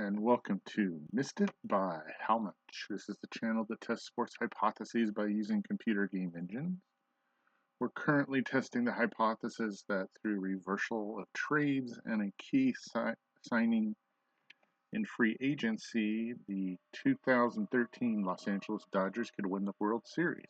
and welcome to Missed It by How Much. This is the channel that tests sports hypotheses by using computer game engines. We're currently testing the hypothesis that through reversal of trades and a key signing in free agency, the 2013 Los Angeles Dodgers could win the World Series.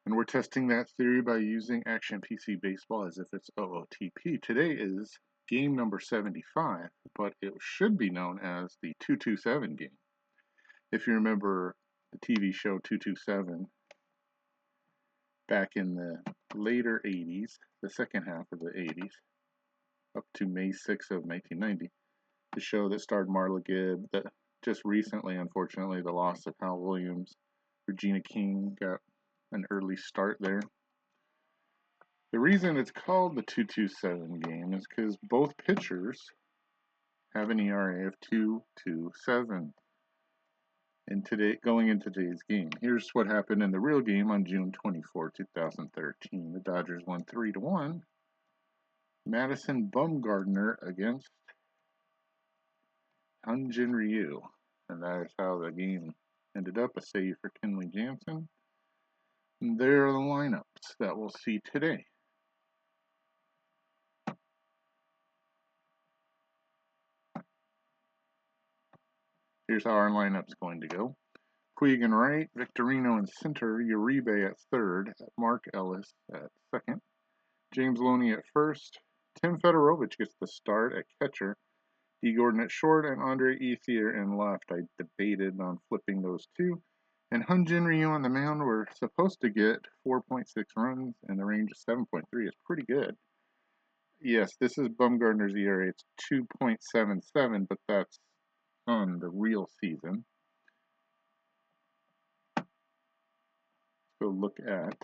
And we're testing that theory by using Action PC Baseball as if it's OOTP. Today is game number 75, but it should be known as the 227 game. If you remember the TV show 227 back in the later 80s, the second half of the 80s, up to May 6th of 1990, the show that starred Marla Gibb, that just recently, unfortunately, the loss of Hal Williams, Regina King got an early start there. The reason it's called the 227 game is because both pitchers have an ERA of 2.27 going into today's game. Here's what happened in the real game on June 24, 2013. The Dodgers won 3-1. Madison Bumgarner against Hyun-Jin Ryu. And that is how the game ended up. A save for Kenley Jansen. And there are the lineups that we'll see today. Here's how our lineup's going to go. Puig in right, Victorino in center, Uribe at third, Mark Ellis at second, James Loney at first, Tim Federowicz gets the start at catcher, D. Gordon at short, and Andre Ethier in left. I debated on flipping those two. And Hyun-Jin Ryu on the mound were supposed to get 4.6 runs, and the range of 7.3 is pretty good. Yes, this is Bumgarner's ERA. It's 2.77, but that's on the real season. Go look at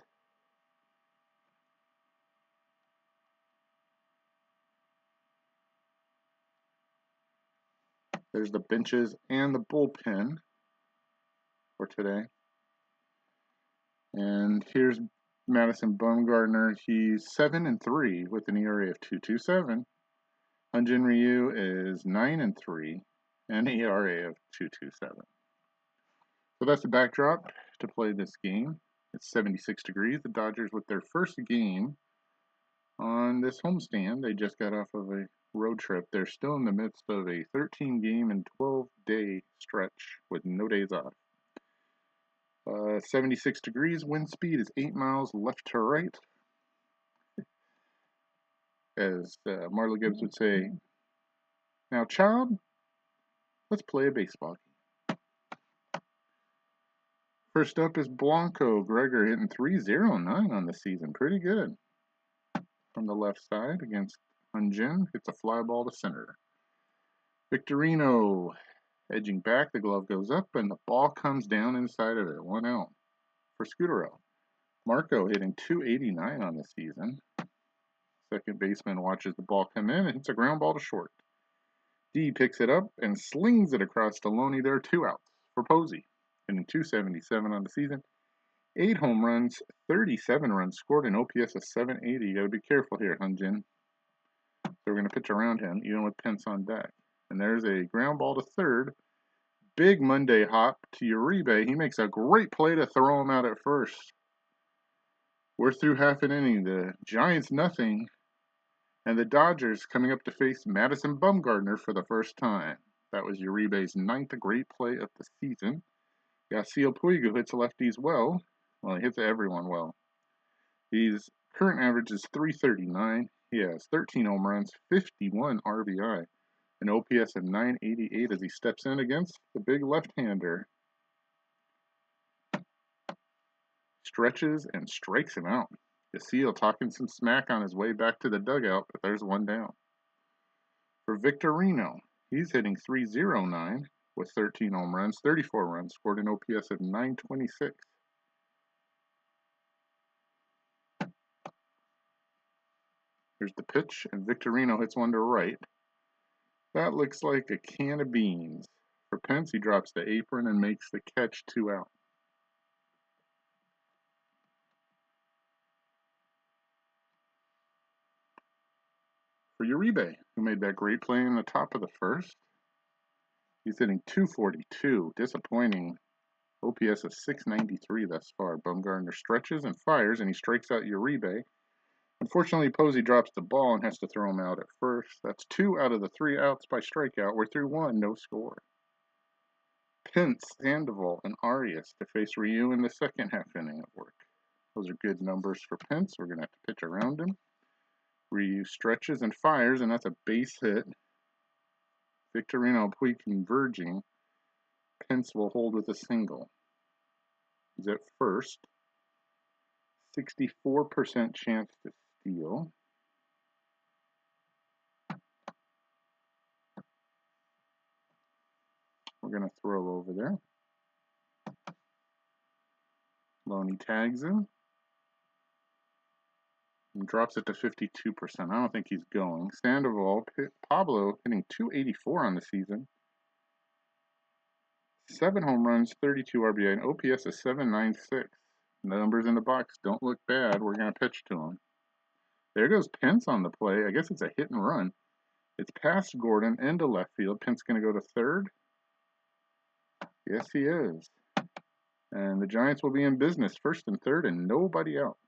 there's the benches and the bullpen for today. And here's Madison Bumgarner. He's 7-3 with an ERA of 2.27. Hyun-Jin Ryu is 9-3 and an ERA of 2.27. So that's the backdrop to play this game. It's 76 degrees. The Dodgers with their first game on this homestand. They just got off of a road trip. They're still in the midst of a 13-game and 12-day stretch with no days off. 76 degrees. Wind speed is 8 miles left to right. As Marla Gibbs would say, now, child, let's play a baseball game. First up is Blanco Gregor hitting .309 on the season. Pretty good. From the left side against Hyun-Jin. Hits a fly ball to center. Victorino edging back. The glove goes up, and the ball comes down inside of it. 1 out for Scutaro. Marco hitting .289 on the season. Second baseman watches the ball come in and hits a ground ball to short. D picks it up and slings it across to Loney. There are 2 outs for Posey. Hitting .277 on the season. 8 home runs, 37 runs scored, an OPS of 780. You got to be careful here, Hyun-Jin. So we're going to pitch around him, even with Pence on deck. And there's a ground ball to third. Big Monday hop to Uribe. He makes a great play to throw him out at first. We're through half an inning. The Giants nothing. And the Dodgers coming up to face Madison Bumgarner for the first time. That was Uribe's 9th great play of the season. Yasiel Puig, who hits lefties well. Well, he hits everyone well. His current average is .339. He has 13 home runs, 51 RBI, an OPS of 988 as he steps in against the big left-hander. Stretches and strikes him out. Yasiel talking some smack on his way back to the dugout, but there's 1 down. For Victorino, he's hitting .309 with 13 home runs, 34 runs, scored an OPS of 926. Here's the pitch, and Victorino hits one to right. That looks like a can of beans. For Pence, he drops the apron and makes the catch, 2 out. For Uribe, who made that great play in the top of the first. He's hitting 242. Disappointing. OPS of 693 thus far. Bumgarner stretches and fires, and he strikes out Uribe. Unfortunately, Posey drops the ball and has to throw him out at first. That's 2 out of the 3 outs by strikeout. We're through 1, no score. Pence, Sandoval, and Arias to face Ryu in the second half inning of work. Those are good numbers for Pence. We're going to have to pitch around him. Ryu stretches and fires, and that's a base hit. Victorino Puig converging. Pence will hold with a single. He's at first. 64% chance to steal. We're going to throw over there. Loney tags him. And drops it to 52%. I don't think he's going. Sandoval, Pablo hitting 284 on the season. 7 home runs, 32 RBI, and OPS is 796. The numbers in the box don't look bad. We're going to pitch to him. There goes Pence on the play. I guess it's a hit and run. It's past Gordon into left field. Pence going to go to third. Yes, he is. And the Giants will be in business first and third and nobody out.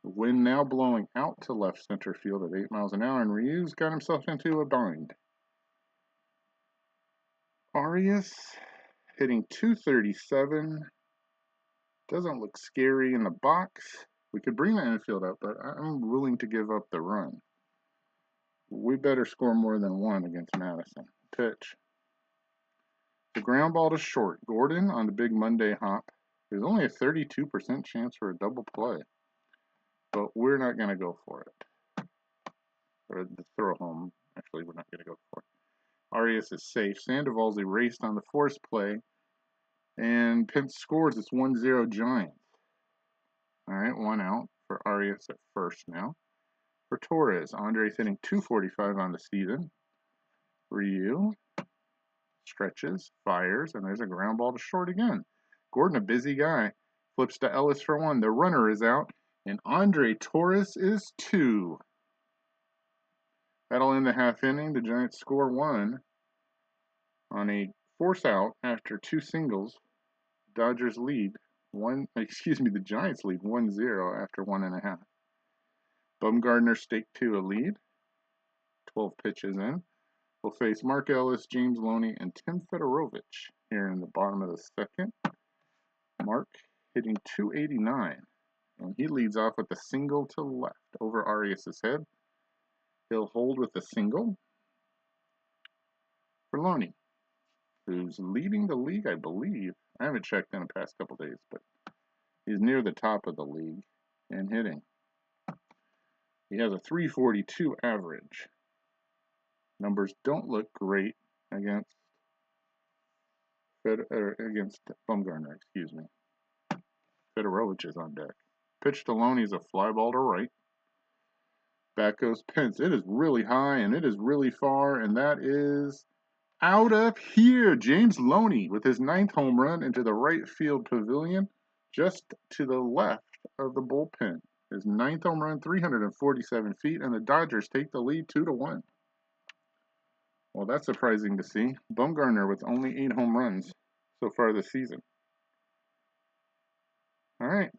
The wind now blowing out to left center field at 8 miles an hour, and Ryu's got himself into a bind. Arias hitting 237. Doesn't look scary in the box. We could bring the infield up, but I'm willing to give up the run. We better score more than 1 against Madison. Pitch. The ground ball to short. Gordon on the big Monday hop. There's only a 32% chance for a double play. But we're not going to go for it. Or the throw home. Actually, we're not going to go for it. Arias is safe. Sandoval's erased on the force play. And Pence scores. It's 1-0 Giants. All right, 1 out for Arias at first now. For Torres, Andre's hitting 245 on the season. Ryu stretches, fires, and there's a ground ball to short again. Gordon, a busy guy, flips to Ellis for 1. The runner is out, and Andre Torres is 2. That'll end the half inning. The Giants score 1 on a force out after 2 singles. Dodgers lead the Giants lead 1-0 after 1.5. Bumgarner staked to a lead. 12 pitches in. We'll face Mark Ellis, James Loney, and Tim Fedorovich here in the bottom of the second. Mark hitting 289, and he leads off with a single to left over Arias' head. He'll hold with a single for Loney, who's leading the league, I believe. I haven't checked in the past couple days, but he's near the top of the league in hitting. He has a 342 average. Numbers don't look great against Bumgarner, excuse me. Fedorovich is on deck. Pitch to Loney is a fly ball to right. Back goes Pence. It is really high and it is really far, and that is out of here. James Loney with his 9th home run into the right field pavilion, just to the left of the bullpen. His 9th home run, 347 feet, and the Dodgers take the lead 2-1. Well, that's surprising to see. Bumgarner with only 8 home runs so far this season. All right.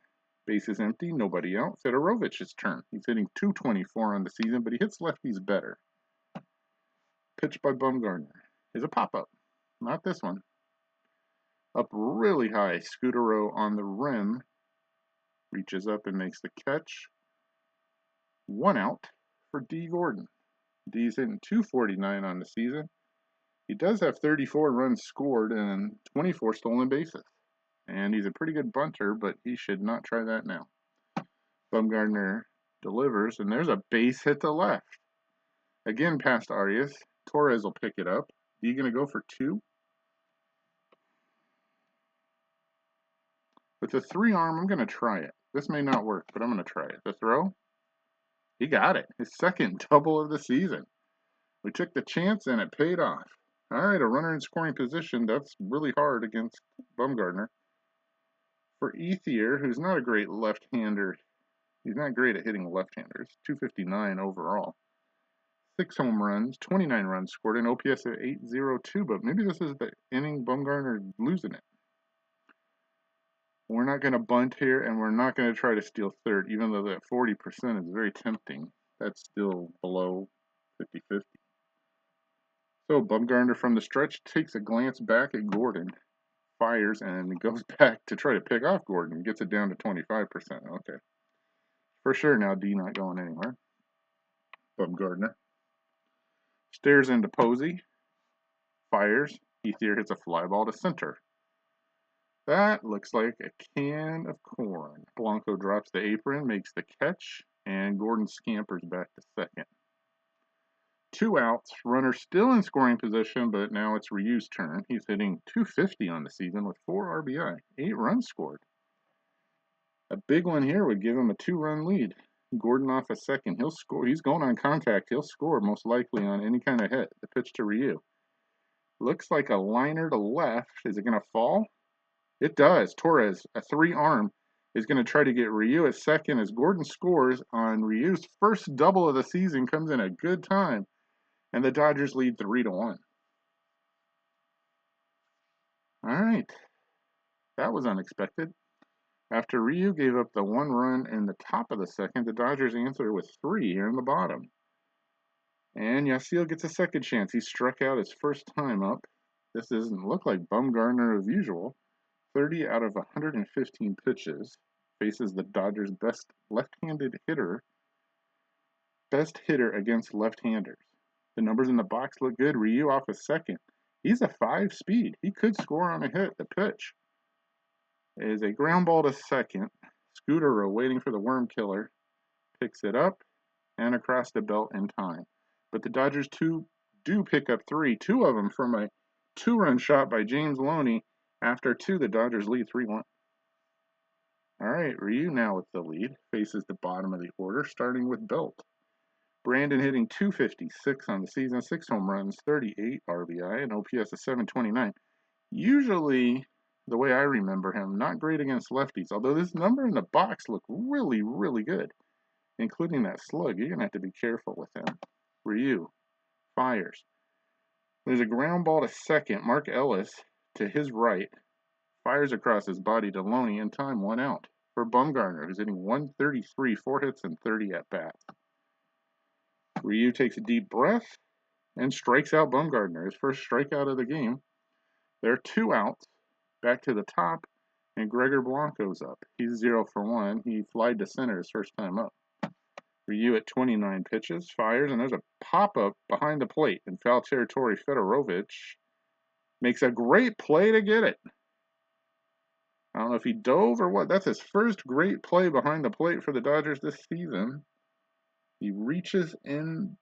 Base is empty. Nobody out. Fedorovich's turn. He's hitting 224 on the season, but he hits lefties better. Pitch by Bumgarner is a pop-up. Not this one. Up really high. Scutaro on the rim. Reaches up and makes the catch. 1 out for D. Gordon. D's hitting 249 on the season. He does have 34 runs scored and 24 stolen bases. And he's a pretty good bunter, but he should not try that now. Bumgarner delivers, and there's a base hit to left. Again past Arias. Torres will pick it up. D going to go for 2. With the 3-arm, I'm going to try it. This may not work, but I'm going to try it. The throw. He got it. His 2nd double of the season. We took the chance, and it paid off. All right, a runner in scoring position. That's really hard against Bumgarner. For Ethier, who's not a great left-hander He's not great at hitting left-handers. 259 overall. 6 home runs, 29 runs scored, an OPS of 802, but maybe this is the inning Bumgarner losing it. We're not going to bunt here, and we're not going to try to steal third, even though that 40% is very tempting. That's still below 50-50. So Bumgarner from the stretch takes a glance back at Gordon, fires, and goes back to try to pick off Gordon. Gets it down to 25%. Okay. For sure now, D not going anywhere. Bumgarner stares into Posey, fires. Ethier hits a fly ball to center. That looks like a can of corn. Blanco drops the apron, makes the catch, and Gordon scampers back to second. 2 outs, runner still in scoring position, but now it's Ryu's turn. He's hitting .250 on the season with 4 RBI, 8 runs scored. A big one here would give him a 2-run lead. Gordon off a second. He'll score. He's going on contact. He'll score most likely on any kind of hit. The pitch to Ryu. Looks like a liner to left. Is it going to fall? It does. Torres, a 3-arm, is going to try to get Ryu at second as Gordon scores on Ryu's first double of the season. Comes in a good time. And the Dodgers lead 3-1. All right. That was unexpected. After Ryu gave up the 1 run in the top of the second, the Dodgers answer with 3 here in the bottom. And Yasiel gets a second chance. He struck out his first time up. This doesn't look like Bumgarner as usual. 30 out of 115 pitches. Faces the Dodgers' best left-handed hitter. Best hitter against left-handers. The numbers in the box look good. Ryu off a second. He's a 5 speed. He could score on a hit. The pitch is a ground ball to second. Scooter waiting for the worm killer. Picks it up and across the belt in time. But the Dodgers do pick up 3. 2 of them from a 2-run shot by James Loney. After 2, the Dodgers lead 3-1. All right, Ryu now with the lead. Faces the bottom of the order, starting with Belt. Brandon hitting .256 on the season, 6 home runs, 38 RBI, and OPS of 729. Usually, the way I remember him, not great against lefties, although this number in the box looked really, really good, including that slug. You're going to have to be careful with him. Ryu fires. There's a ground ball to second. Mark Ellis to his right fires across his body to Loney in time, 1 out. For Bumgarner, who's hitting .133, 4 hits and 30 at-bats. Ryu takes a deep breath and strikes out Bumgarner, his first strikeout of the game. There are 2 outs. Back to the top, and Gregor Blanco's up. He's 0 for 1. He flied to center his first time up. Ryu at 29 pitches, fires, and there's a pop-up behind the plate in foul territory. Fedorovich makes a great play to get it. I don't know if he dove or what. That's his first great play behind the plate for the Dodgers this season. He reaches in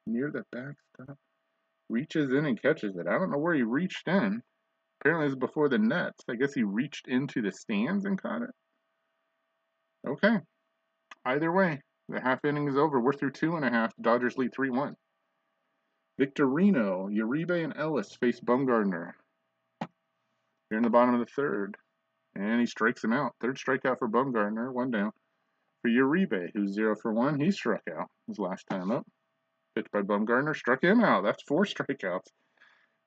near the backstop. Reaches in and catches it. I don't know where he reached in. Apparently it's before the nets. I guess he reached into the stands and caught it. Okay. Either way, the half inning is over. We're through 2.5. Dodgers lead 3-1. Victorino, Uribe, and Ellis face Bumgarner. Here in the bottom of the third. And he strikes him out. Third strikeout for Bumgarner. 1 down. For Uribe, who's 0 for 1, he struck out his last time up. Pitched by Bumgarner, struck him out. That's 4 strikeouts.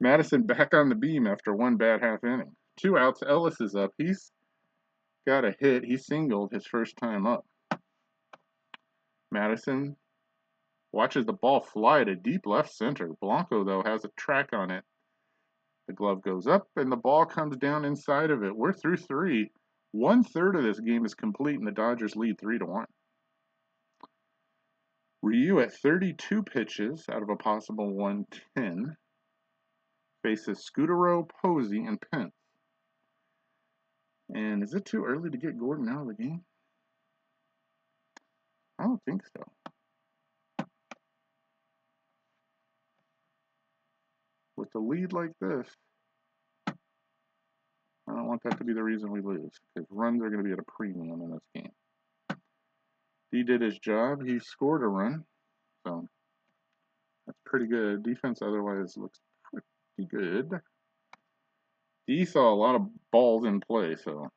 Madison back on the beam after 1 bad half inning. 2 outs. Ellis is up. He's got a hit. He singled his first time up. Madison watches the ball fly to deep left center. Blanco, though, has a track on it. The glove goes up, and the ball comes down inside of it. We're through 3. 1/3 of this game is complete, and the Dodgers lead 3-1. Ryu at 32 pitches out of a possible 110. Faces Scutaro, Posey, and Pence. And is it too early to get Gordon out of the game? I don't think so. With a lead like this, I don't want that to be the reason we lose, because runs are going to be at a premium in this game. He did his job. He scored a run, so that's pretty good. Defense otherwise looks pretty good. He saw a lot of balls in play, so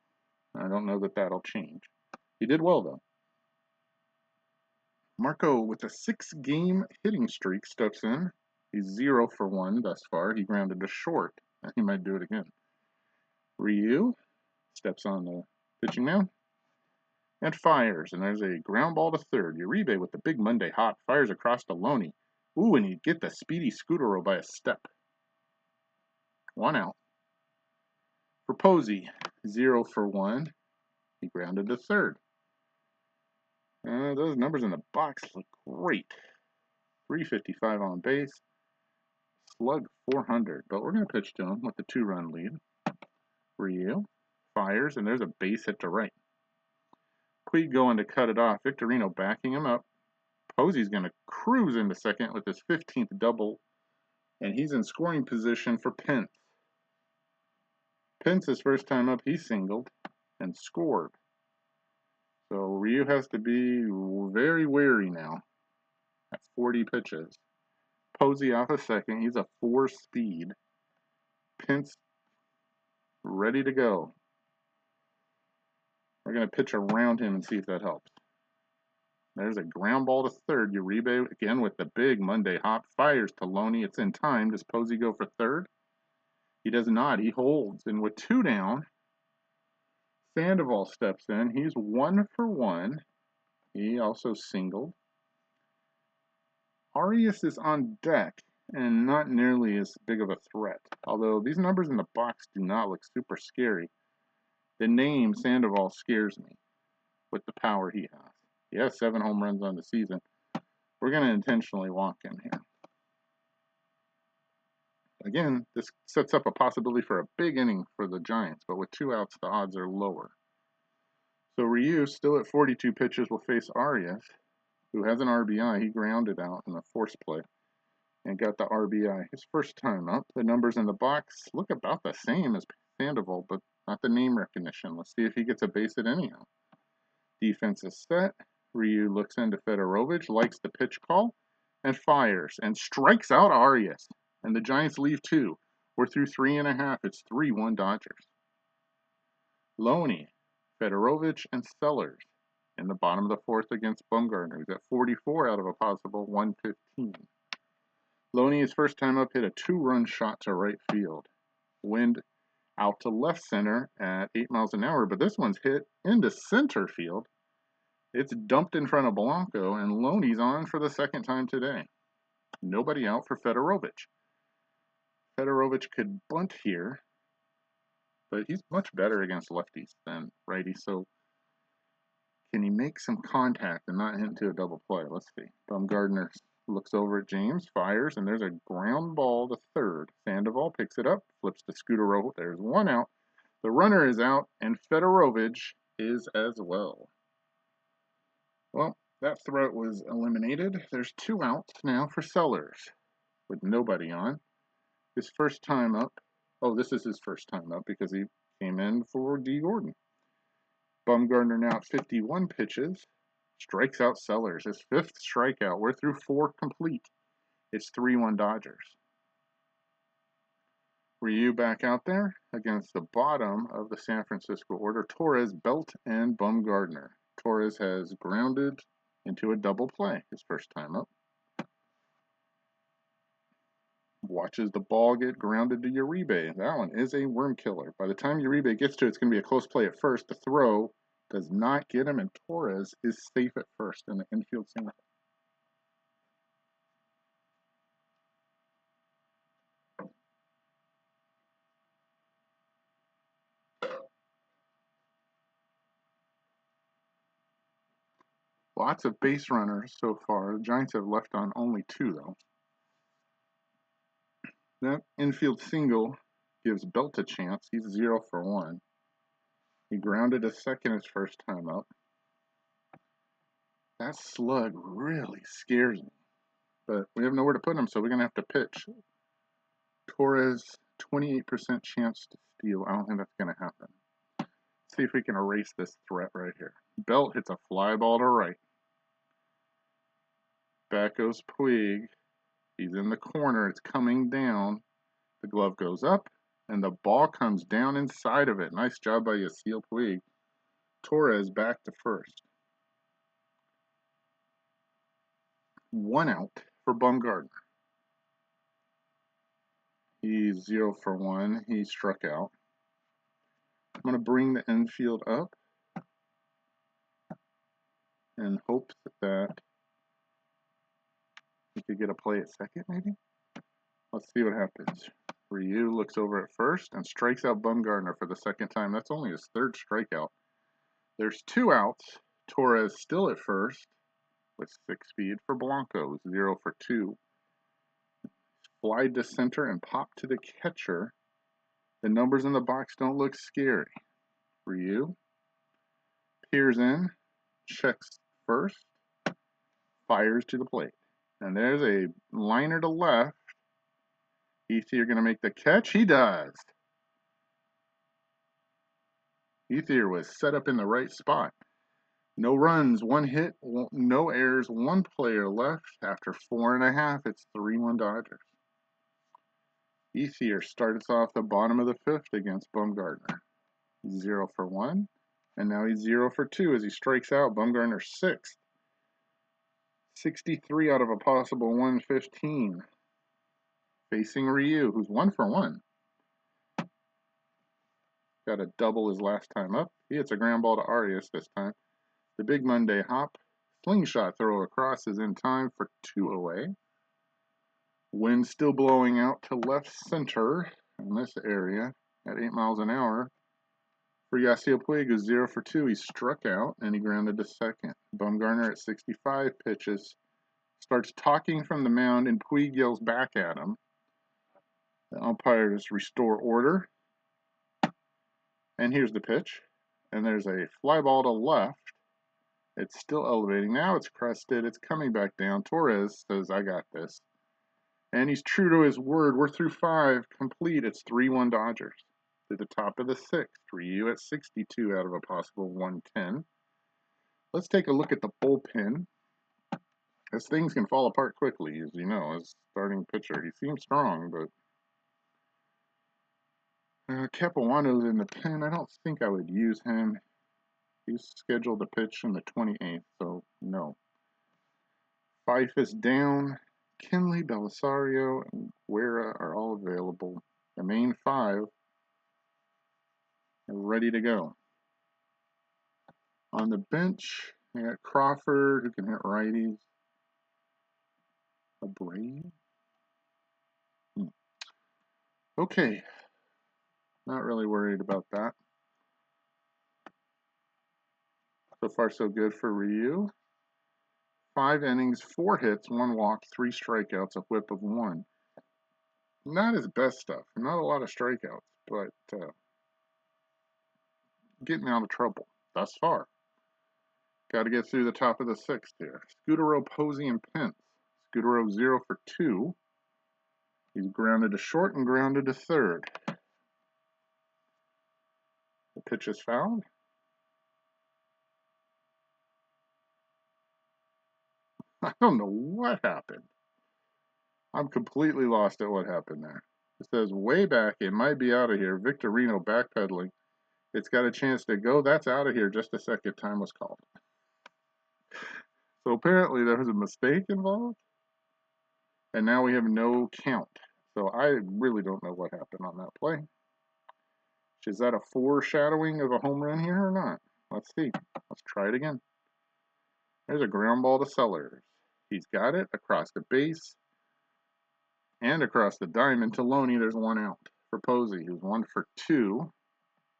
I don't know that that'll change. He did well, though. Marco, with a 6-game hitting streak, steps in. He's 0 for 1 thus far. He grounded to short. He might do it again. Ryu steps on the pitching mound and fires. And there's a ground ball to third. Uribe with the big Monday hop fires across to Loney. Ooh, and you get the speedy Scutaro by a step. 1 out. For Posey, 0 for 1. He grounded to third. Those numbers in the box look great. 355 on base. Slug 400. But we're going to pitch to him with the 2-run lead. Ryu fires, and there's a base hit to right. Puig going to cut it off. Victorino backing him up. Posey's going to cruise into second with his 15th double, and he's in scoring position for Pence. Pence's first time up, he singled and scored. So Ryu has to be very wary now at 40 pitches. Posey off a second. He's a 4-speed. Pence ready to go. We're going to pitch around him and see if that helps. There's a ground ball to third. Uribe again with the big Monday hop. Fires to Loney. It's in time. Does Posey go for third? He does not. He holds. And with 2 down, Sandoval steps in. He's 1 for 1. He also singled. Arias is on deck and not nearly as big of a threat. Although these numbers in the box do not look super scary. The name Sandoval scares me with the power he has. He has 7 home runs on the season. We're going to intentionally walk him here. Again, this sets up a possibility for a big inning for the Giants, but with 2 outs, the odds are lower. So Ryu, still at 42 pitches, will face Arias, who has an RBI. He grounded out in the force play and got the RBI his first time up. The numbers in the box look about the same as Sandoval, but not the name recognition. Let's see if he gets a base hit anyhow. Defense is set. Ryu looks into Fedorovich, likes the pitch call, and fires, and strikes out Arias. And the Giants leave 2. We're through 3.5. It's 3-1 Dodgers. Loney, Fedorovich, and Sellers in the bottom of the 4th against Bumgarner, who's at 44 out of a possible 115. Loney, his first time up, hit a 2-run shot to right field. Wind out to left center at 8 miles an hour, but this one's hit into center field. It's dumped in front of Blanco, and Loney's on for the second time today. Nobody out for Fedorovich. Fedorovich could bunt here, but he's much better against lefties than righties, so can he make some contact and not hit into a double play? Let's see. Bumgarner looks over at James, fires, and there's a ground ball to third. Sandoval picks it up, flips to Scutaro. There's 1 out. The runner is out, and Fedorovich is as well. Well, that threat was eliminated. There's 2 outs now for Sellers with nobody on. His first time up. Oh, this is his first time up because he came in for D. Gordon. Bumgarner now at 51 pitches. Strikes out Sellers. His 5th strikeout. We're through 4 complete. It's 3-1 Dodgers. Ryu back out there against the bottom of the San Francisco order. Torres, Belt, and Bumgarner. Torres has grounded into a double play his first time up. Watches the ball get grounded to Uribe. That one is a worm killer. By the time Uribe gets to it, it's going to be a close play at first. The throw does not get him, and Torres is safe at first in the infield single. Lots of base runners so far. The Giants have left on only 2, though. That infield single gives Belt a chance. He's 0 for 1. He grounded a second his first time up. That slug really scares me. But we have nowhere to put him, so we're going to have to pitch. Torres, 28% chance to steal. I don't think that's going to happen. Let's see if we can erase this threat right here. Belt hits a fly ball to right. Back goes Puig. He's in the corner. It's coming down. The glove goes up, and the ball comes down inside of it. Nice job by Yasiel Puig. Torres back to first. 1 out for Bumgarner. He's 0 for 1. He struck out. I'm going to bring the infield up and hope that he could get a play at second, maybe? Let's see what happens. Ryu looks over at first and strikes out Bumgarner for the second time. That's only his third strikeout. There's 2 outs. Torres still at first with 6 speed for Blanco, 0 for 2. Fly to center and pop to the catcher. The numbers in the box don't look scary. Ryu peers in, checks first, fires to the plate. And there's a liner to left. Ethier going to make the catch. He does. Ethier was set up in the right spot. No runs, 1 hit, no errors, 1 player left. After 4.5, it's 3-1 Dodgers. Ethier starts off the bottom of the 5th against Bumgarner. 0 for 1. And now he's 0 for 2 as he strikes out Bumgarner's 6th. 63 out of a possible 115. Facing Ryu, who's 1 for 1. Got a double his last time up. He hits a ground ball to Arias this time. The big Monday hop. Slingshot throw across is in time for 2 away. Wind still blowing out to left center in this area at 8 miles an hour. For Yasiel Puig, who's 0 for 2, he struck out and he grounded to second. Bumgarner at 65 pitches starts talking from the mound, and Puig yells back at him. The umpires restore order. And here's the pitch. And there's a fly ball to left. It's still elevating. Now it's crested. It's coming back down. Torres says, I got this. And he's true to his word. We're through 5. Complete. It's 3-1 Dodgers. To the top of the 6th. Ryu at 62 out of a possible 110. Let's take a look at the bullpen. As things can fall apart quickly, as you know, as starting pitcher. He seems strong, but Capuano's in the pen. I don't think I would use him. He's scheduled to pitch on the 28th, so no. Fife is down. Kinley, Belisario, and Guerra are all available. The main 5 are ready to go. On the bench, we got Crawford, who can hit righties. A Brave? Okay. Not really worried about that. So far, so good for Ryu. 5 innings, 4 hits, 1 walk, 3 strikeouts, a whip of 1. Not his best stuff. Not a lot of strikeouts, but getting out of trouble thus far. Got to get through the top of the 6th here. Scutaro, Posey, and Pence. Scutaro 0 for 2. He's grounded to short and grounded to third. The pitch is fouled. I don't know what happened. I'm completely lost at what happened there. It says way back, it might be out of here. Victorino backpedaling. It's got a chance to go. That's out of here. Just a second. Time was called. So apparently there was a mistake involved. And now we have no count. So I really don't know what happened on that play. Is that a foreshadowing of a home run here or not? Let's see. Let's try it again. There's a ground ball to Sellers. He's got it across the base and across the diamond to Loney. There's 1 out for Posey, who's 1 for 2.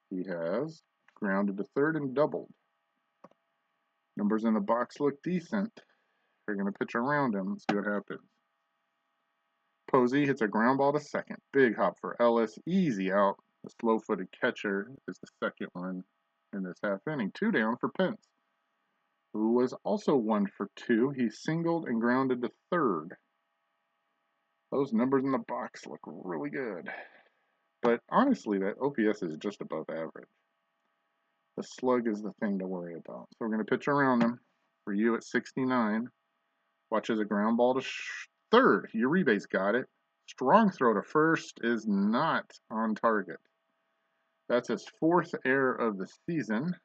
He has grounded to third and doubled. Numbers in the box look decent. They're going to pitch around him. Let's see what happens. Posey hits a ground ball to second. Big hop for Ellis. Easy out. The slow-footed catcher is the second one in this half inning. 2 down for Pence, who was also 1 for 2. He singled and grounded to third. Those numbers in the box look really good. But honestly, that OPS is just above average. The slug is the thing to worry about. So we're going to pitch around him. Ryu at 69. Watches a ground ball to third. Uribe's got it. Strong throw to first is not on target. That's his 4th error of the season.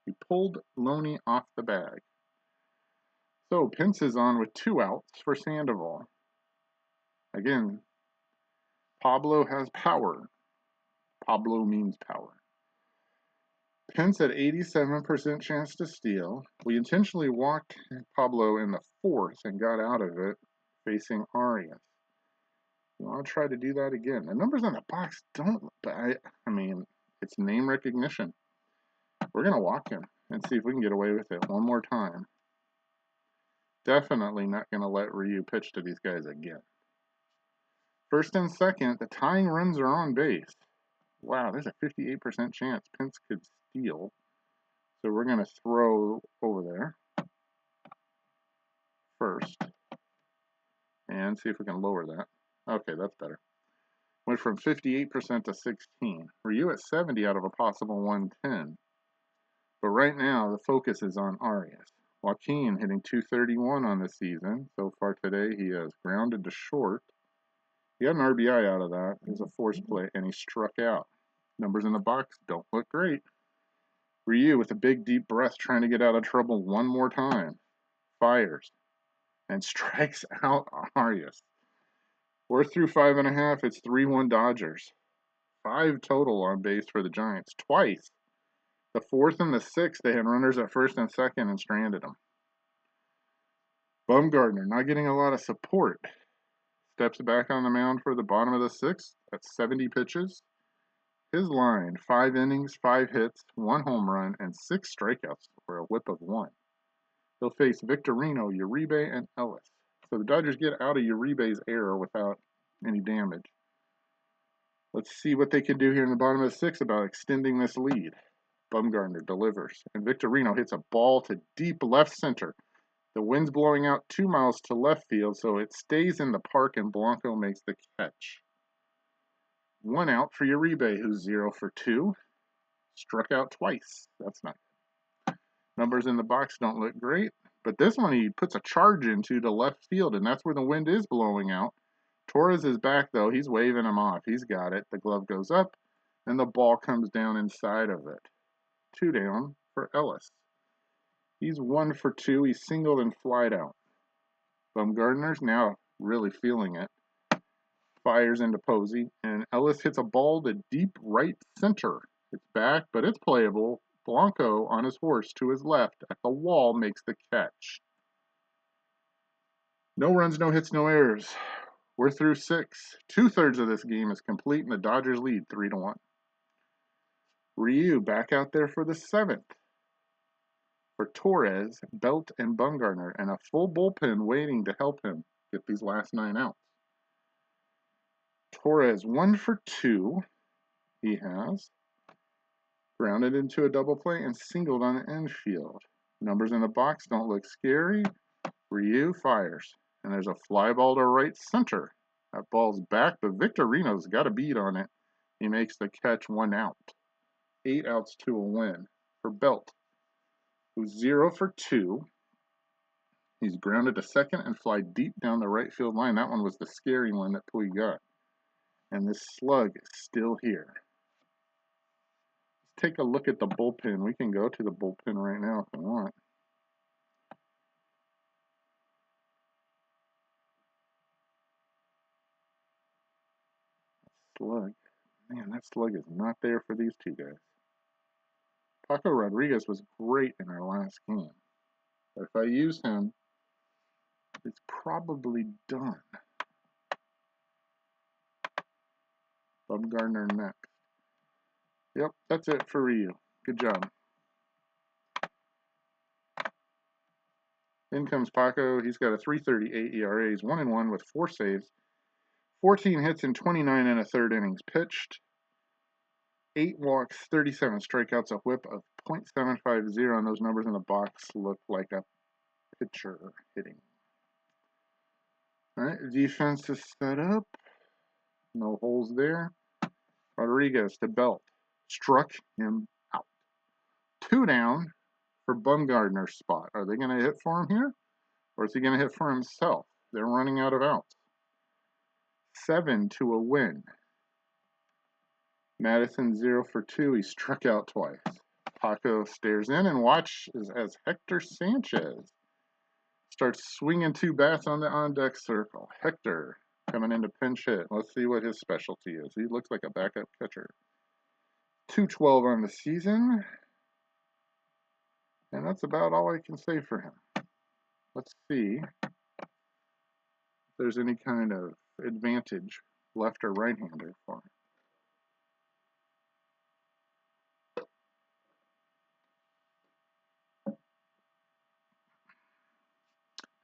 He pulled Loney off the bag. So Pence is on with 2 outs for Sandoval. Again, Pablo has power. Pablo means power. Pence at 87% chance to steal. We intentionally walked Pablo in the 4th and got out of it facing Arias. You want to try to do that again. The numbers on the box don't, but I mean, it's name recognition. We're going to walk him and see if we can get away with it one more time. Definitely not going to let Ryu pitch to these guys again. First and second, the tying runs are on base. Wow, there's a 58% chance Pence could steal. So we're going to throw over there first and see if we can lower that. Okay, that's better. Went from 58% to 16. Ryu at 70 out of a possible 110. But right now, the focus is on Arias. Joaquin hitting .231 on the season. So far today, he has grounded to short. He had an RBI out of that. It was a force play, and he struck out. Numbers in the box don't look great. Ryu with a big deep breath trying to get out of trouble one more time. Fires and strikes out Arias. We're through 5.5. It's 3-1 Dodgers. 5 total on base for the Giants. Twice. The 4th and the 6th, they had runners at first and second and stranded them. Bumgarner not getting a lot of support. Steps back on the mound for the bottom of the 6th at 70 pitches. His line, 5 innings, 5 hits, 1 home run, and 6 strikeouts for a whip of 1. He'll face Victorino, Uribe, and Ellis. So the Dodgers get out of Uribe's error without any damage. Let's see what they can do here in the bottom of the 6th about extending this lead. Bumgarner delivers, and Victorino hits a ball to deep left center. The wind's blowing out 2 miles to left field, so it stays in the park, and Blanco makes the catch. 1 out for Uribe, who's 0 for 2. Struck out twice. That's not good. Numbers in the box don't look great, but this one he puts a charge into to left field, and that's where the wind is blowing out. Torres is back, though. He's waving him off. He's got it. The glove goes up, and the ball comes down inside of it. 2 down for Ellis. He's 1 for 2. He's singled and flied out. Bumgarner's now really feeling it. Fires into Posey, and Ellis hits a ball to deep right center. It's back, but it's playable. Blanco on his horse to his left at the wall makes the catch. No runs, no hits, no errors. We're through 6. 2/3 of this game is complete, and the Dodgers lead 3-1. Ryu back out there for the 7th. For Torres, Belt, and Bumgarner, and a full bullpen waiting to help him get these last 9 outs. Torres 1 for 2. He has grounded into a double play and singled on the infield. Numbers in the box don't look scary. Ryu fires, and there's a fly ball to right center. That ball's back, but Victorino's got a beat on it. He makes the catch, 1 out. 8 outs to a win for Belt, who's 0 for 2. He's grounded to second and fly deep down the right field line. That one was the scary one that Puig got. And this slug is still here. Let's take a look at the bullpen. We can go to the bullpen right now if we want. Slug. Man, that slug is not there for these 2 guys. Paco Rodriguez was great in our last game. But if I use him, it's probably done. Bumgarner next. Yep, that's it for Ryu. Good job. In comes Paco. He's got a 3.38 ERA. He's 1-1 with 4 saves, 14 hits, and 29 1/3 innings pitched. 8 walks, 37 strikeouts, a whip of .750, and those numbers in the box look like a pitcher hitting. All right, defense is set up. No holes there. Rodriguez to Belt. Struck him out. 2 down for Bumgarner's spot. Are they going to hit for him here? Or is he going to hit for himself? They're running out of outs. 7 to a win. Madison 0 for 2. He struck out twice. Paco stares in and watches as Hector Sanchez Starts swinging 2 bats on the on-deck circle. Hector coming into pinch hit. Let's see what his specialty is. He looks like a backup catcher. 212 on the season. And that's about all I can say for him. Let's see if there's any kind of advantage, left or right-hander, for him.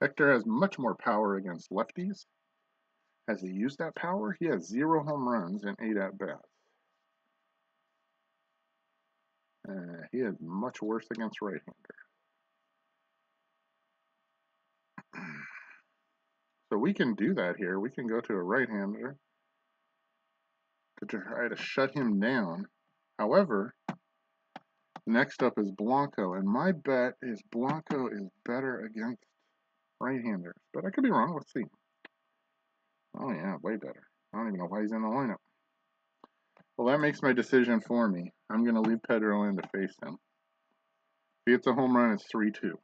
Hector has much more power against lefties. Has he used that power? He has 0 home runs and 8 at-bats. He is much worse against right-hander. So we can do that here. We can go to a right-hander to try to shut him down. However, next up is Blanco, and my bet is Blanco is better against right-handers. But I could be wrong. Let's see. Oh, yeah, way better. I don't even know why he's in the lineup. Well, that makes my decision for me. I'm going to leave Pedro in to face him. If he hits a home run, it's 3-2.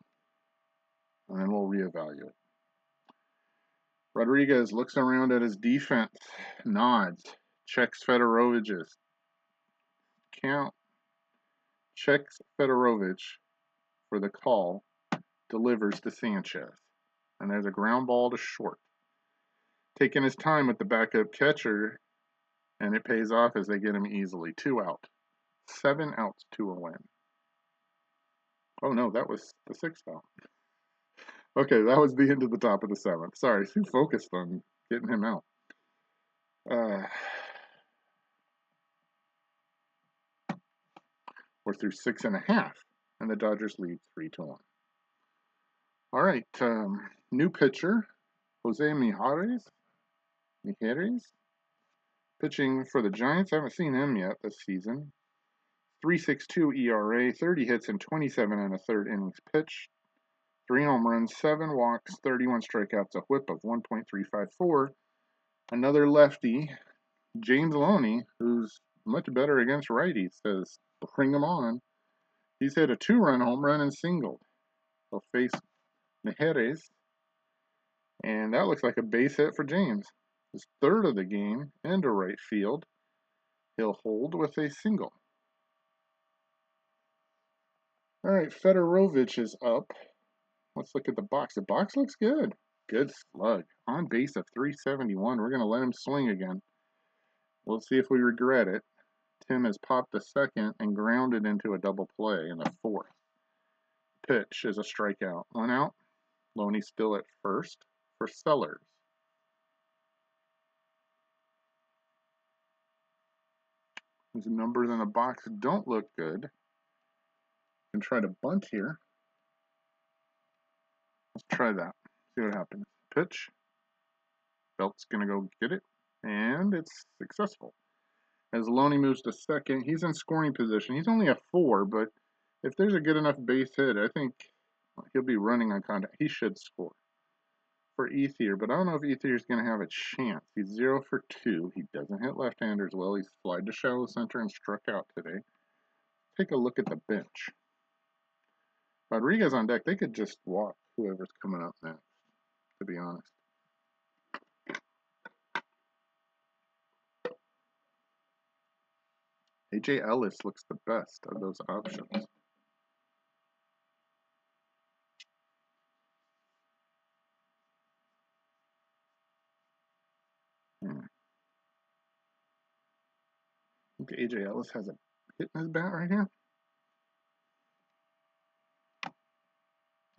And then we'll reevaluate. Rodriguez looks around at his defense, nods, checks Fedorovic's count, checks Fedorovich for the call, delivers to Sanchez. And there's a ground ball to short. Taking his time with the backup catcher, and it pays off as they get him easily. 2 out. 7 outs to a win. Oh no, that was the 6th out. Okay, that was the end of the top of the 7th. Sorry, too focused on getting him out. We're through 6.5, and the Dodgers lead 3-1. All right, new pitcher, Jose Mijares, pitching for the Giants. I haven't seen him yet this season. 3.62 ERA, 30 hits in 27 and a third innings pitched. 3 home runs, 7 walks, 31 strikeouts, a whip of 1.354. Another lefty, James Loney, who's much better against righties, says, bring him on. He's hit a 2-run home run and singled. He'll face Mijares, and that looks like a base hit for James. His 3rd of the game into right field. He'll hold with a single. All right, Fedorovich is up. Let's look at the box. The box looks good. Good slug. On base of 371. We're going to let him swing again. We'll see if we regret it. Tim has popped the 2nd and grounded into a double play in the 4th. Pitch is a strikeout. 1 out. Loney still at first for Sellers. These numbers in the box don't look good. Can try to bunt here. Let's try that. See what happens. Pitch. Belt's going to go get it. And it's successful. As Loney moves to 2nd, he's in scoring position. He's only a 4, but if there's a good enough base hit, I think he'll be running on contact. He should score for Ethier, but I don't know if Ethier is going to have a chance. He's 0 for 2. He doesn't hit left-handers well. He's flied to shallow center and struck out today. Take a look at the bench. Rodriguez on deck. They could just walk whoever's coming up next, to be honest. A.J. Ellis looks the best of those options. I think A.J. Ellis has a hit in his bat right here.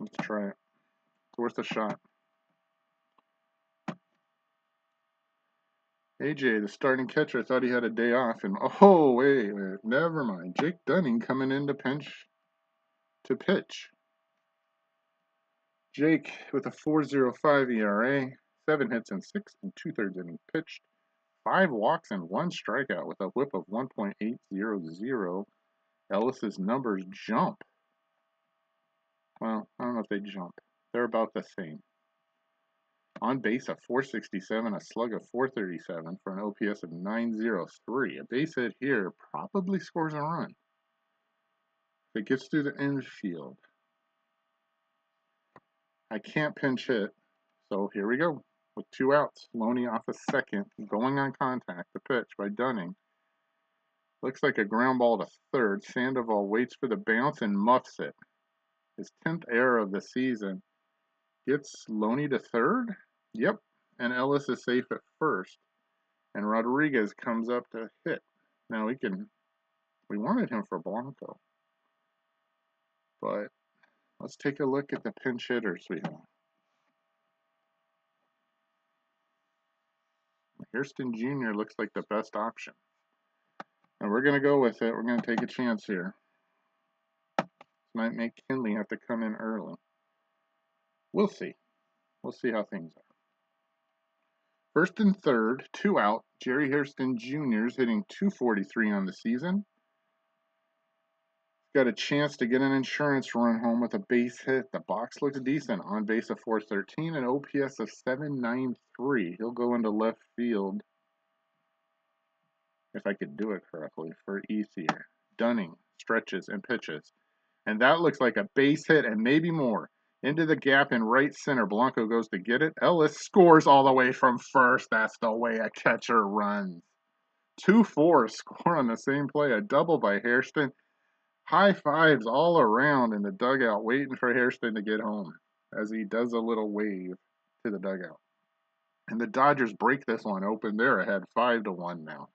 Let's try it. It's worth a shot. AJ, the starting catcher, thought he had a day off, and oh, wait, never mind. Jake Dunning coming in to pitch. Jake with a 4.05 ERA, 7 hits and 6 2/3 innings pitched, 5 walks and 1 strikeout with a whip of 1.800. Ellis's numbers jump. Well, I don't know if they jump. They're about the same. On base of 467, a slug of 437 for an OPS of 903. A base hit here probably scores a run. If it gets through the infield. I can't pinch hit. So here we go. With 2 outs, Loney off a second, going on contact. The pitch by Dunning. Looks like a ground ball to third. Sandoval waits for the bounce and muffs it. His 10th error of the season. Gets Loney to third? Yep. And Ellis is safe at first. And Rodriguez comes up to hit. Now we wanted him for Blanco. But let's take a look at the pinch hitters we have. Hairston Jr. looks like the best option. And we're going to go with it. We're going to take a chance here. This might make Kinley have to come in early. We'll see. We'll see how things are. First and third, 2 out. Jerry Hairston Jr. is hitting .243 on the season. Got a chance to get an insurance run home with a base hit. The box looks decent. On base of .413 and OPS of .793. He'll go into left field, if I could do it correctly, for easier. Dunning stretches and pitches. And that looks like a base hit and maybe more. Into the gap in right center. Blanco goes to get it. Ellis scores all the way from first. That's the way a catcher runs. 2-4 score on the same play. A double by Hairston. High fives all around in the dugout, waiting for Hairston to get home as he does a little wave to the dugout. And the Dodgers break this one open. They're ahead 5-1 now.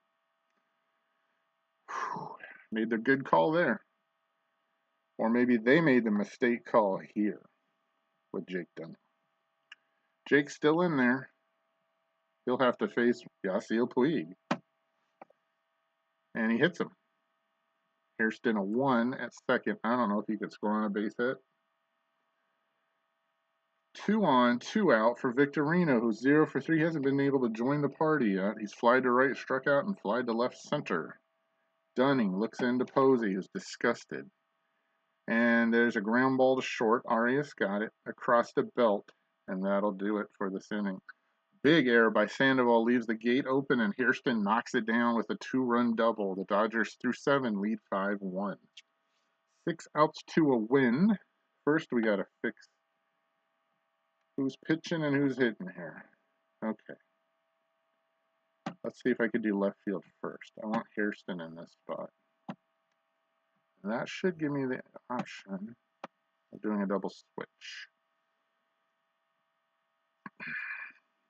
Whew. Made the good call there. Or maybe they made the mistake call here with Jake Dunning. Jake's still in there. He'll have to face Yasiel Puig. And he hits him. Hairston a 1 at second. I don't know if he could score on a base hit. 2 on, 2 out for Victorino, who's 0 for 3. He hasn't been able to join the party yet. He's flied to right, struck out, and flied to left center. Dunning looks into Posey, who's disgusted. And there's a ground ball to short. Arias got it across the belt, and that'll do it for this inning. Big error by Sandoval leaves the gate open, and Hairston knocks it down with a 2-run double. The Dodgers through 7 lead 5-1. 6 outs to a win. First, we got to fix who's pitching and who's hitting here. Okay. Let's see if I could do left field first. I want Hairston in this spot. And that should give me the option of doing a double switch.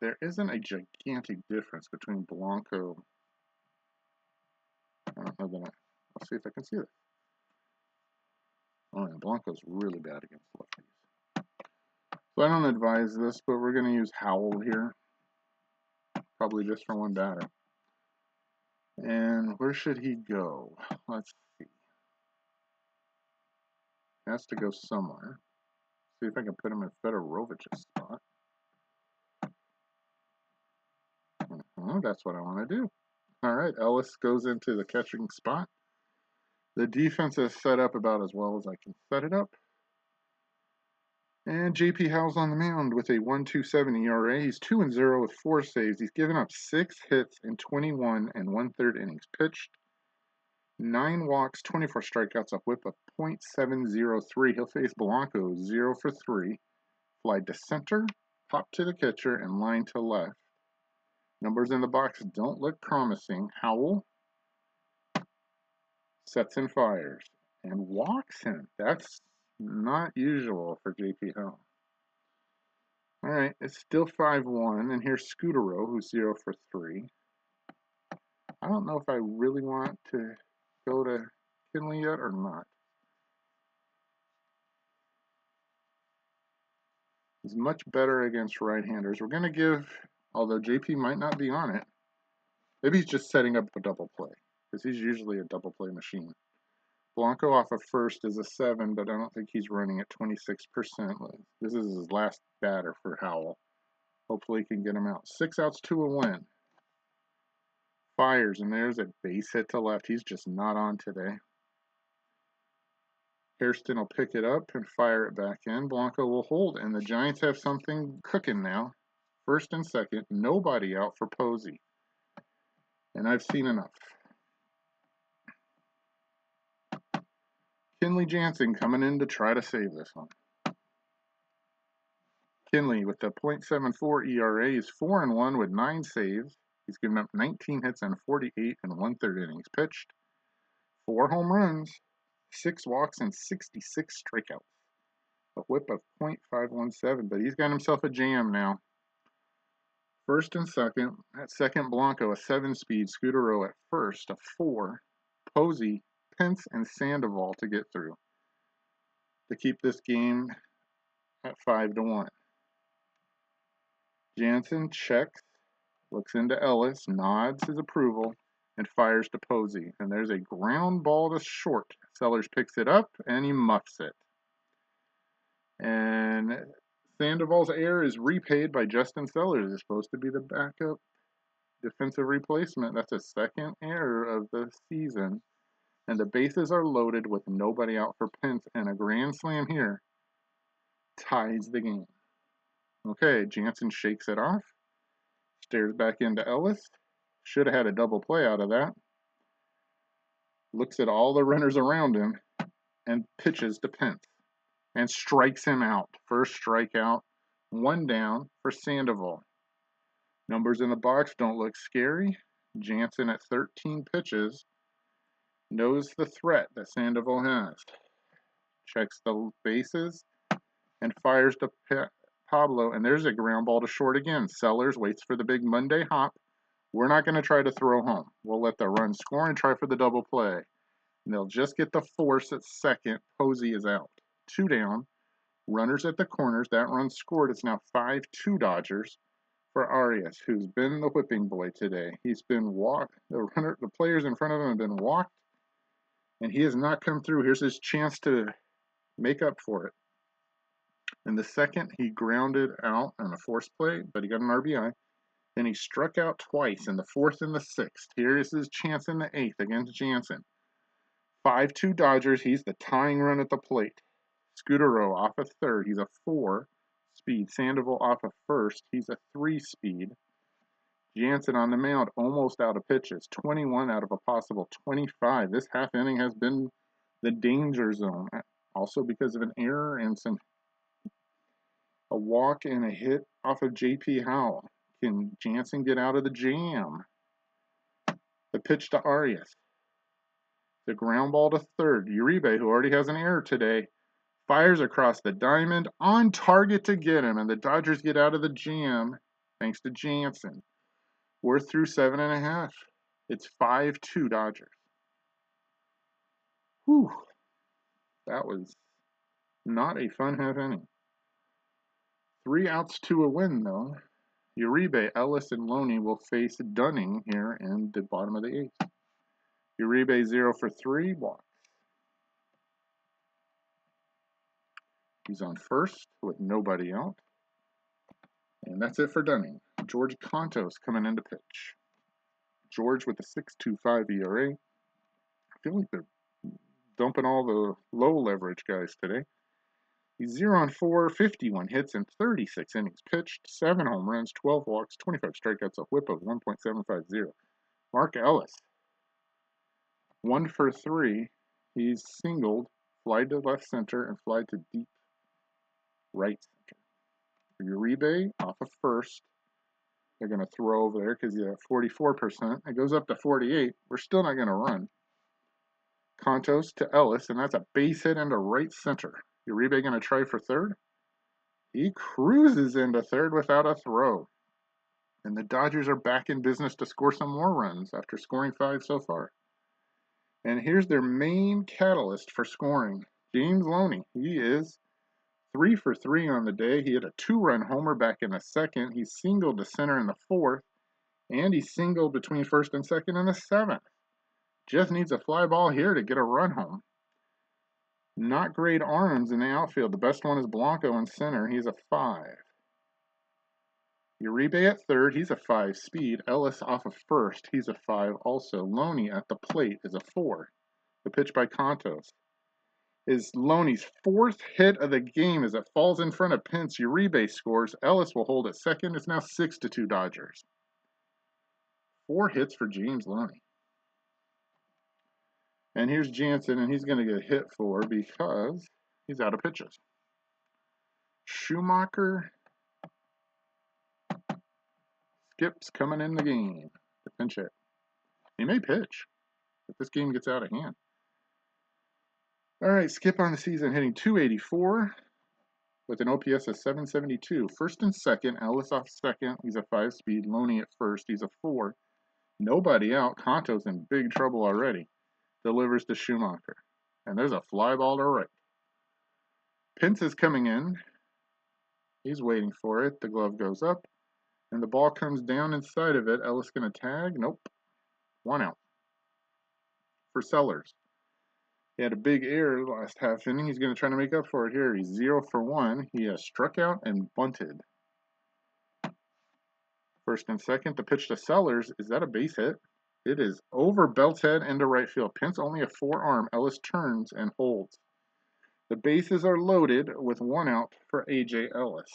There isn't a gigantic difference between Blanco. I don't know that I'll see if I can see this. Oh, yeah, Blanco's really bad against lefties. So I don't advise this, but we're going to use Howell here. Probably just for one batter. And where should he go? Let's see. He has to go somewhere. See if I can put him in Fedorovic's spot. That's what I want to do. All right, Ellis goes into the catching spot. The defense is set up about as well as I can set it up. And JP Howell's on the mound with a 1.27 ERA. He's 2-0 with 4 saves. He's given up 6 hits in 21 and 1/3 innings pitched. 9 walks, 24 strikeouts, a whip of .703. He'll face Blanco 0 for 3. Flied to center, pop to the catcher, and line to left. Numbers in the box don't look promising. Howell sets and fires and walks him. That's not usual for JP Howell. All right, it's still 5-1, and here's Scutaro, who's 0 for 3. I don't know if I really want to go to Kinley yet or not. He's much better against right-handers. We're going to give, although JP might not be on it, maybe he's just setting up a double play, because he's usually a double play machine. Blanco off of first is a 7, but I don't think he's running at 26%. This is his last batter for Howell. Hopefully he can get him out. 6 outs to a win. Fires, and there's a base hit to left. He's just not on today. Hairston will pick it up and fire it back in. Blanco will hold, and the Giants have something cooking now. First and second, nobody out for Posey. And I've seen enough. Kenley Jansen coming in to try to save this one. McKinley with the .74 ERA is 4-1 with 9 saves. He's given up 19 hits and 48 and 1/3 innings pitched, 4 home runs, 6 walks, and 66 strikeouts. A whip of .517, but he's got himself a jam now. First and second. At second, Blanco, a 7-speed. Scudero at first, a 4. Posey, Pence, and Sandoval to get through to keep this game at 5-1. Jansen checks, looks into Ellis, nods his approval, and fires to Posey. And there's a ground ball to short. Sellers picks it up, and he muffs it. And Sandoval's error is repaid by Justin Sellers. It's supposed to be the backup defensive replacement. That's a second error of the season. And the bases are loaded with nobody out for Pence, and a grand slam here ties the game. Okay, Jansen shakes it off, stares back into Ellis. Should have had a double play out of that. Looks at all the runners around him and pitches to Pence and strikes him out. First strikeout, 1 down for Sandoval. Numbers in the box don't look scary. Jansen at 13 pitches knows the threat that Sandoval has. Checks the bases and fires to Pablo, and there's a ground ball to short again. Sellers waits for the big Monday hop. We're not going to try to throw home. We'll let the run score and try for the double play. And they'll just get the force at second. Posey is out. 2 down. Runners at the corners. That run scored. It's now 5-2 Dodgers for Arias, who's been the whipping boy today. He's been walked. The players in front of him have been walked, and he has not come through. Here's his chance to make up for it. In the second, he grounded out on a force play, but he got an RBI. Then he struck out twice in the 4th and the 6th. Here is his chance in the 8th against Jansen. 5-2 Dodgers. He's the tying run at the plate. Scudero off a 3rd. He's a 4-speed. Sandoval off a 1st. He's a 3-speed. Jansen on the mound, almost out of pitches. 21 out of a possible 25. This half inning has been the danger zone. Also because of an error and a walk and a hit off of J.P. Howell. Can Jansen get out of the jam? The pitch to Arias. The ground ball to 3rd. Uribe, who already has an error today, fires across the diamond on target to get him, and the Dodgers get out of the jam thanks to Jansen. We're through 7.5. It's 5-2 Dodgers. Whew. That was not a fun half inning. 3 outs to a win, though. Uribe, Ellis, and Loney will face Dunning here in the bottom of the 8th. Uribe 0 for 3, walks. He's on first with nobody out. And that's it for Dunning. George Contos coming into pitch. George with a 6.25 ERA. I feel like they're dumping all the low leverage guys today. He's 0 on 4, 51 hits, and 36 innings pitched, 7 home runs, 12 walks, 25 strikeouts, a whip of 1.750. Mark Ellis, 1 for 3. He's singled, flied to left center, and flied to deep right center. Uribe off of first. They're going to throw over there because he's at 44%. It goes up to 48. We're still not going to run. Contos to Ellis, and that's a base hit into right center. Uribe going to try for 3rd. He cruises into 3rd without a throw. And the Dodgers are back in business to score some more runs after scoring 5 so far. And here's their main catalyst for scoring, James Loney. He is 3 for 3 on the day. He had a 2-run homer back in the 2nd. He singled to center in the 4th. And he singled between 1st and 2nd in the 7th. Just needs a fly ball here to get a run home. Not great arms in the outfield. The best one is Blanco in center. He's a 5. Uribe at 3rd. He's a 5 speed. Ellis off of 1st. He's a 5 also. Loney at the plate is a 4. The pitch by Contos is Loney's 4th hit of the game as it falls in front of Pence. Uribe scores. Ellis will hold at 2nd. It's now 6-2 Dodgers. 4 hits for James Loney. And here's Jansen, and he's going to get hit for because he's out of pitches. Schumacher Skip's coming in the game. The pinch hit. He may pitch if this game gets out of hand. All right, Skip on the season hitting 284 with an OPS of 772. First and second, Ellis off second. He's a 5-speed. Loney at first. He's a 4. Nobody out. Conto's in big trouble already. Delivers to Schumacher. And there's a fly ball to right. Pence is coming in. He's waiting for it. The glove goes up. And the ball comes down inside of it. Ellis going to tag? Nope. 1 out. For Sellers. He had a big error last half inning. He's going to try to make up for it here. He's 0 for 1. He has struck out and bunted. First and second, the pitch to Sellers. Is that a base hit? It is over Belt's head into right field. Pence only a 4-arm. Ellis turns and holds. The bases are loaded with 1 out for A.J. Ellis.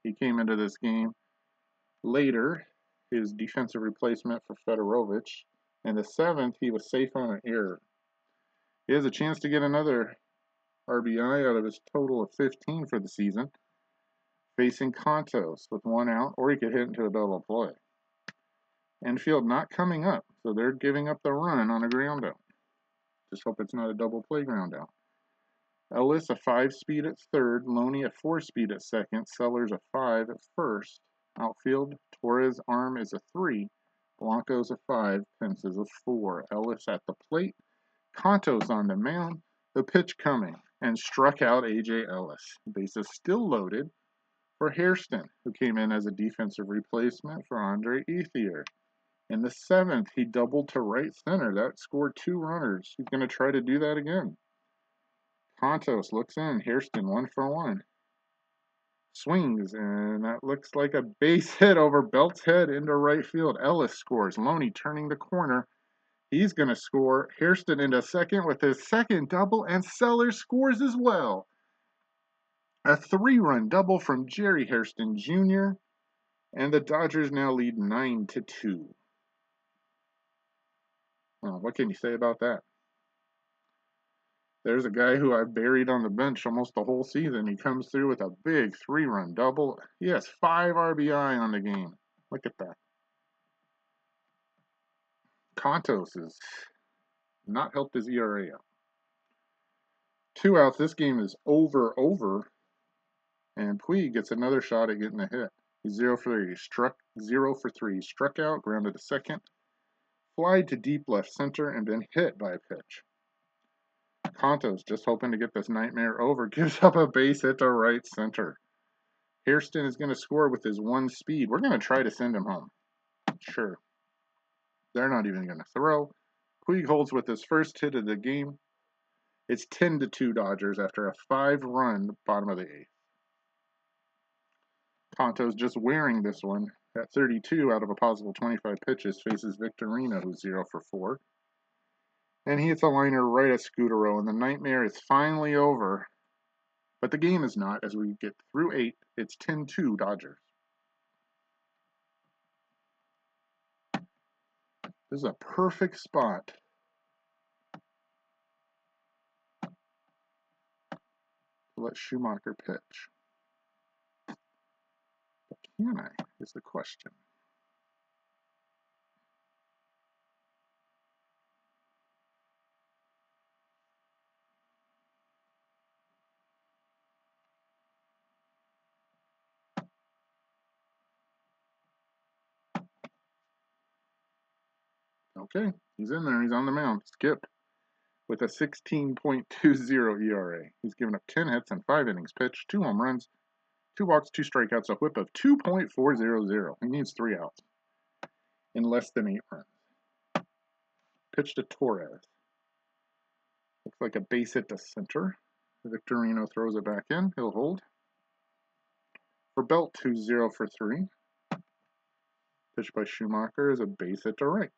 He came into this game later, his defensive replacement for Fedorovich. In the 7th, he was safe on an error. He has a chance to get another RBI out of his total of 15 for the season, facing Contos with 1 out, or he could hit into a double play. Infield not coming up, so they're giving up the run on a ground out. Just hope it's not a double play ground out. Ellis a 5-speed at third, Loney a 4-speed at second, Sellers a 5 at first. Outfield, Torres' arm is a 3, Blanco's a 5, Pence is a 4. Ellis at the plate, Contos on the mound, the pitch coming, and struck out A.J. Ellis. Bases still loaded for Hairston, who came in as a defensive replacement for Andre Ethier. In the 7th, he doubled to right center. That scored 2 runners. He's going to try to do that again. Contos looks in. Hairston 1 for 1. Swings, and that looks like a base hit over Belt's head into right field. Ellis scores. Loney turning the corner. He's going to score. Hairston into second with his second double, and Sellers scores as well. A 3-run double from Jerry Hairston Jr., and the Dodgers now lead 9-2. Well, what can you say about that? There's a guy who I've buried on the bench almost the whole season. He comes through with a big 3-run double. He has 5 RBI on the game. Look at that. Contos has not helped his ERA out. 2 outs. This game is over. And Puig gets another shot at getting a hit. He's 0 for 3. Struck 0 for 3. Struck out, grounded to second. Flied to deep left center and been hit by a pitch. Contos, just hoping to get this nightmare over, gives up a base hit to right center. Hairston is going to score with his 1 speed. We're going to try to send him home. Sure. They're not even going to throw. Puig holds with his first hit of the game. It's 10-2 Dodgers after a 5-run bottom of the 8th. Contos just wearing this one at 32 out of a possible 25 pitches, faces Victorino, who's 0 for 4. And he hits a liner right at Scutaro, and the nightmare is finally over. But the game is not. As we get through 8, it's 10-2 Dodgers. This is a perfect spot to let Schumacher pitch. But can I, is the question. Okay, he's in there. He's on the mound. Skip with a 16.20 ERA. He's given up 10 hits and 5 innings pitched, 2 home runs, 2 walks, 2 strikeouts, a whip of 2.400. He needs 3 outs in less than 8 runs. Pitch to Torres. Looks like a base hit to center. Victorino throws it back in. He'll hold. For Belt, who's 0 for 3. Pitch by Schumacher is a base hit to right.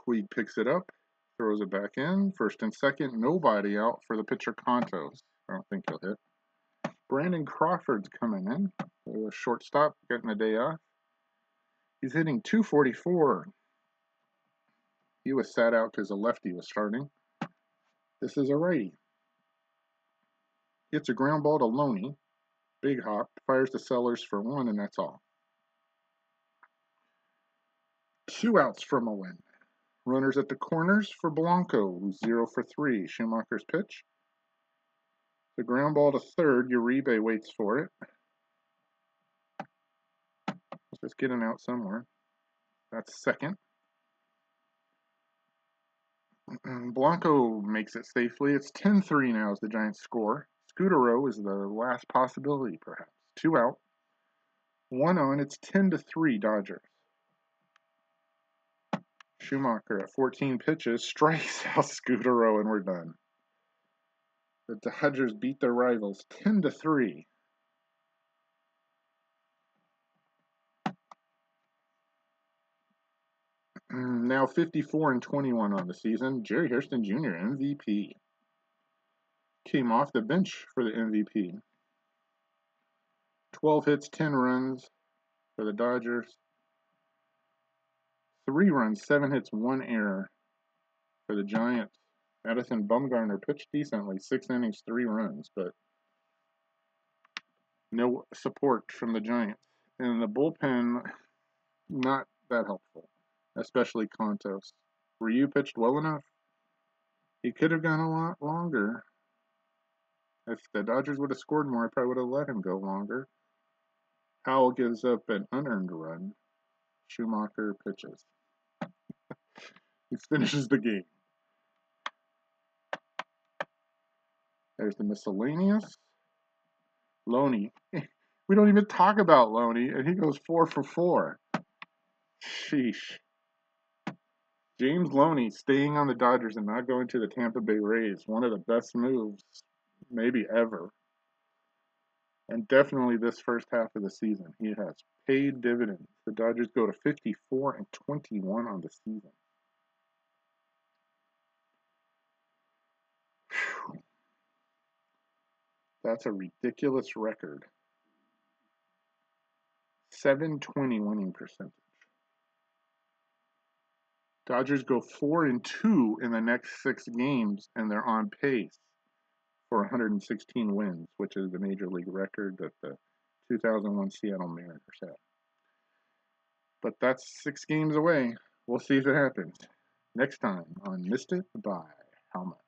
Puig picks it up, throws it back in. First and second, nobody out for the pitcher Contos. I don't think he'll hit. Brandon Crawford's coming in. A shortstop, getting a day off. He's hitting 244. He was sat out because a lefty was starting. This is a righty. Gets a ground ball to Loney. Big hop. Fires to Sellers for 1, and that's all. 2 outs from a win. Runners at the corners for Blanco, who's 0 for 3. Schumacher's pitch. The ground ball to third. Uribe waits for it. Let's just get an out somewhere. That's second. Blanco makes it safely. It's 10-3 now as the Giants score. Scutaro is the last possibility, perhaps. 2 out. 1 on. It's 10-3 Dodgers. Schumacher at 14 pitches strikes out Scutaro, and we're done. The Dodgers beat their rivals 10-3. Now 54-21 on the season. Jerry Hairston Jr. MVP. Came off the bench for the MVP. 12 hits, 10 runs for the Dodgers. 3 runs, 7 hits, 1 error for the Giants. Madison Bumgarner pitched decently, 6 innings, 3 runs, but no support from the Giants. And the bullpen, not that helpful, especially Contos. Ryu pitched well enough. He could have gone a lot longer. If the Dodgers would have scored more, I probably would have let him go longer. Howell gives up an unearned run. Schumacher pitches. He finishes the game. There's the miscellaneous. Loney. We don't even talk about Loney, and he goes 4 for 4. Sheesh. James Loney staying on the Dodgers and not going to the Tampa Bay Rays. One of the best moves, maybe ever. And definitely this first half of the season. He has paid dividends. The Dodgers go to 54-21 on the season. Whew. That's a ridiculous record. 720 winning percentage. Dodgers go 4-2 in the next 6 games, and they're on pace for 116 wins, which is the major league record that the 2001 Seattle Mariners had. But that's 6 games away. We'll see if it happens next time on Missed It by How Much.